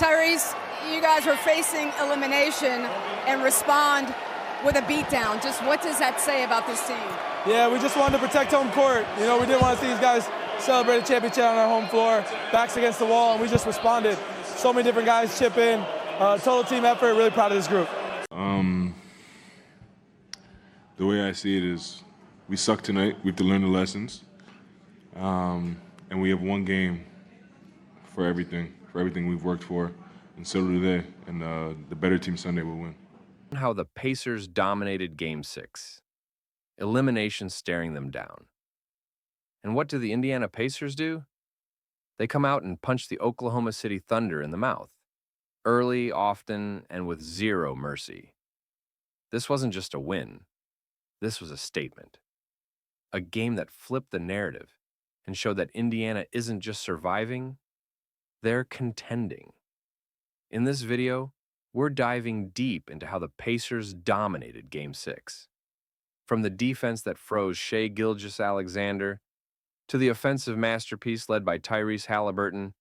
Tyrese, you guys were facing elimination and respond with a beatdown. Just what does that say about this team? Yeah, we just wanted to protect home court. You know, we didn't want to see these guys celebrate a championship on our home floor, backs against the wall, and we just responded. So many different guys chip in. Total team effort, really proud of this group. The way I see it is we suck tonight. We have to learn the lessons. And we have one game for everything we've worked for, and so do they. And the better team Sunday will win. How the Pacers dominated Game 6. Elimination staring them down. And what do the Indiana Pacers do? They come out and punch the Oklahoma City Thunder in the mouth. Early, often, and with zero mercy. This wasn't just a win. This was a statement. A game that flipped the narrative and showed that Indiana isn't just surviving, they're contending. In this video, we're diving deep into how the Pacers dominated Game 6. From the defense that froze Shai Gilgeous-Alexander, to the offensive masterpiece led by Tyrese Haliburton,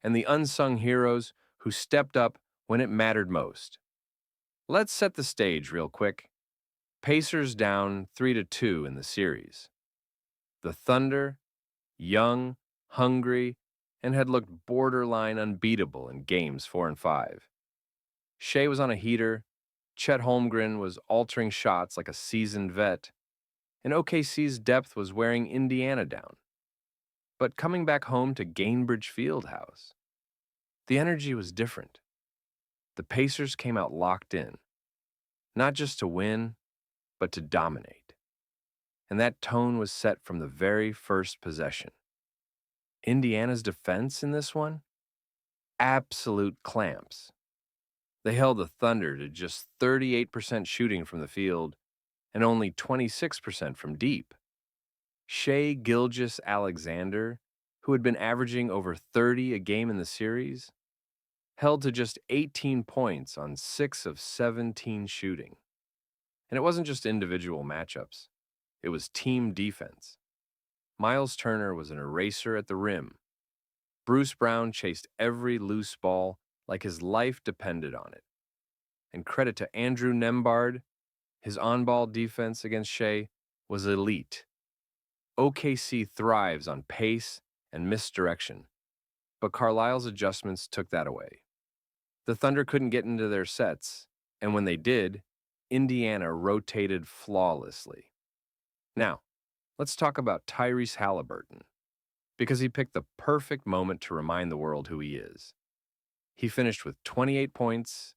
and the unsung heroes who stepped up when it mattered most. Let's set the stage real quick. Pacers down 3-2 in the series. The Thunder, young, hungry, and had looked borderline unbeatable in games 4 and 5. Shai was on a heater, Chet Holmgren was altering shots like a seasoned vet, and OKC's depth was wearing Indiana down. But coming back home to Gainbridge Fieldhouse, the energy was different. The Pacers came out locked in, not just to win, but to dominate. And that tone was set from the very first possession. Indiana's defense in this one? Absolute clamps. They held the Thunder to just 38% shooting from the field and only 26% from deep. Shai Gilgeous-Alexander, who had been averaging over 30 a game in the series, held to just 18 points on 6 of 17 shooting. And it wasn't just individual matchups. It was team defense. Miles Turner was an eraser at the rim. Bruce Brown chased every loose ball like his life depended on it. And credit to Andrew Nembhard, his on-ball defense against Shai was elite. OKC thrives on pace and misdirection, but Carlisle's adjustments took that away. The Thunder couldn't get into their sets, and when they did, Indiana rotated flawlessly. Now, let's talk about Tyrese Haliburton, because he picked the perfect moment to remind the world who he is. He finished with 28 points,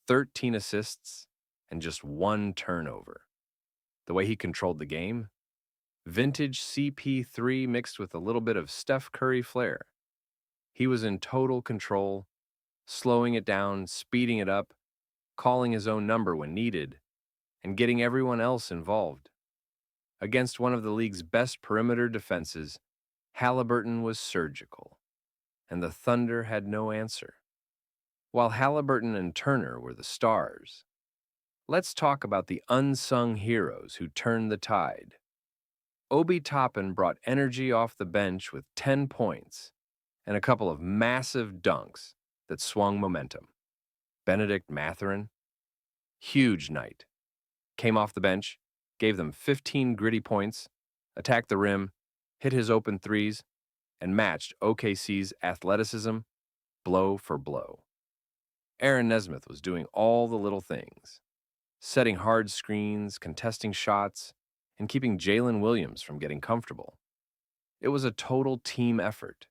13 assists, and just 1 turnover. The way he controlled the game? Vintage CP3 mixed with a little bit of Steph Curry flair. He was in total control, slowing it down, speeding it up, calling his own number when needed, and getting everyone else involved. Against one of the league's best perimeter defenses, Halliburton was surgical, and the Thunder had no answer. While Halliburton and Turner were the stars, let's talk about the unsung heroes who turned the tide. Obi Toppin brought energy off the bench with 10 points and a couple of massive dunks that swung momentum. Benedict Mathurin, huge night. Came off the bench, gave them 15 gritty points, attacked the rim, hit his open threes, and matched OKC's athleticism blow for blow. Aaron Nesmith was doing all the little things, setting hard screens, contesting shots, and keeping Jalen Williams from getting comfortable. It was a total team effort,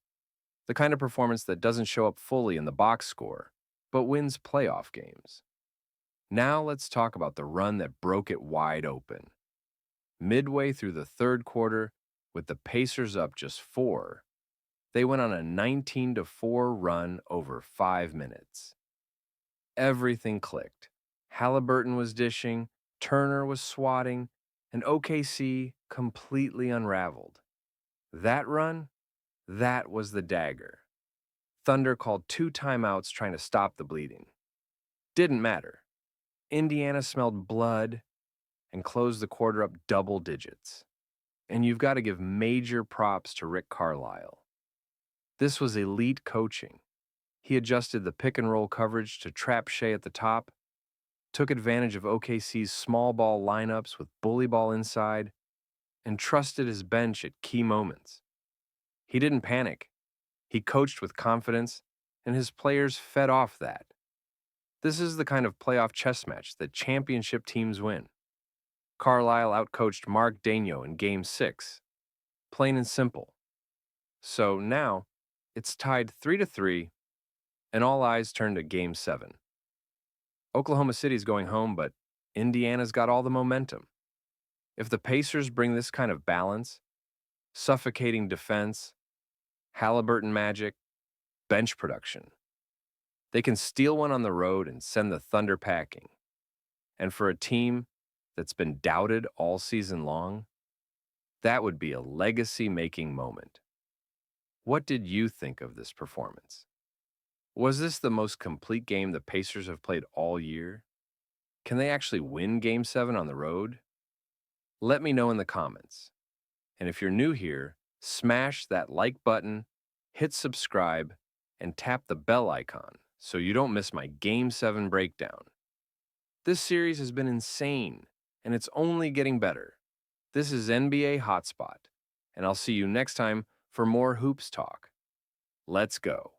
the kind of performance that doesn't show up fully in the box score, but wins playoff games. Now let's talk about the run that broke it wide open. Midway through the third quarter, with the Pacers up just 4, they went on a 19-4 run over 5 minutes. Everything clicked. Halliburton was dishing, Turner was swatting, and OKC completely unraveled. That run, that was the dagger. Thunder called 2 timeouts trying to stop the bleeding. Didn't matter. Indiana smelled blood and closed the quarter up double digits. And you've got to give major props to Rick Carlisle. This was elite coaching. He adjusted the pick and roll coverage to trap Shea at the top, took advantage of OKC's small ball lineups with bully ball inside, and trusted his bench at key moments. He didn't panic. He coached with confidence, and his players fed off that. This is the kind of playoff chess match that championship teams win. Carlisle outcoached Mark Daigneault in Game 6. Plain and simple. So now, it's tied 3-3, and all eyes turn to Game 7. Oklahoma City's going home, but Indiana's got all the momentum. If the Pacers bring this kind of balance, suffocating defense, Halliburton magic, bench production, they can steal one on the road and send the Thunder packing. And for a team that's been doubted all season long, that would be a legacy-making moment. What did you think of this performance? Was this the most complete game the Pacers have played all year? Can they actually win Game 7 on the road? Let me know in the comments. And if you're new here, smash that like button, hit subscribe, and tap the bell icon so you don't miss my Game 7 breakdown. This series has been insane, and it's only getting better. This is NBA Hotspot, and I'll see you next time for more hoops talk. Let's go.